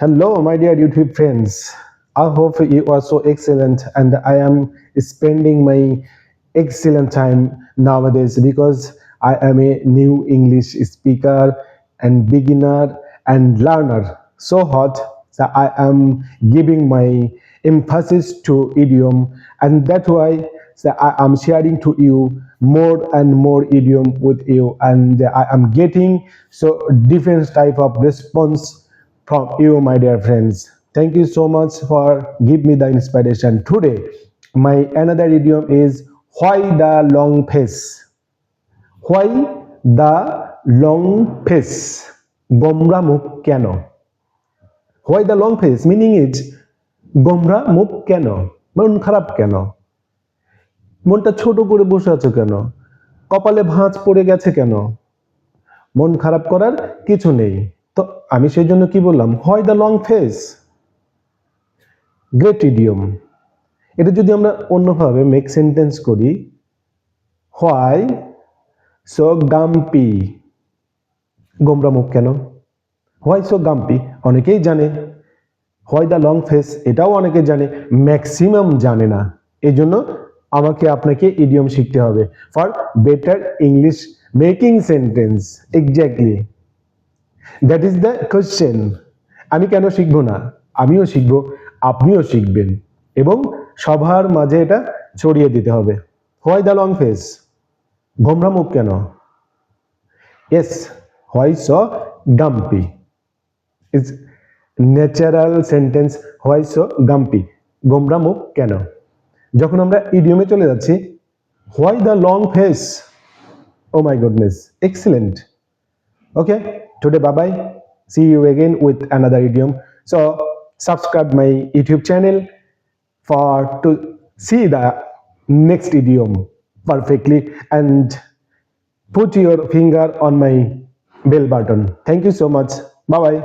Hello, my dear YouTube friends. I hope you are so excellent, and I am spending my excellent time nowadays because I am a new English speaker and beginner and learner. So hot that I am giving my emphasis to idiom, and that's why I am sharing to you more and more idiom with you, and I am getting so different type of response from you, my dear friends. Thank you so much for give me the inspiration today. My another idiom is why the long face. Why the long face? গোমরা মুখ কেন? Why the long face? Meaning is গোমরা মুখ কেন? মন খারাপ কেন? মনটা ছোট করে বসে আছো কেন? কপালে ভাঁজ পড়ে গেছে কেন? মন খারাপ করার কিছু নেই। তো আমি সেই জন্য কি বললাম? Why the long face? Great idiom. এটা যদি আমরা অন্যভাবে মেক সেন্টেন্স করি, হোয়াই সো গাম্পি? গোমরা মুখ কেন? হোয়াই সো গাম্পি অনেকেই জানে, হোয়াই দ্য লং ফেস এটাও অনেকে জানে, ম্যাক্সিমাম জানে না। এই জন্য আমাকে আপনাকে ইডিয়ম শিখতে হবে for better English making sentence. Exactly that is the question. আমি কেন শিখবো না? আমিও শিখবো, আপনিও শিখবেন, এবং সবার মাঝে এটা ছড়িয়ে দিতে হবে। Why the long face? গোমরা মুখ কেন? Yes, why so grumpy is natural sentence. Why so grumpy? গোমরা মুখ কেন? যখন আমরা ইডিয়মে চলে যাচ্ছি, why the long face? Oh my goodness, excellent. Okay, today bye bye. See you again with another idiom. So subscribe my YouTube channel for to see the next idiom perfectly, and put your finger on my bell button. Thank you so much. Bye bye.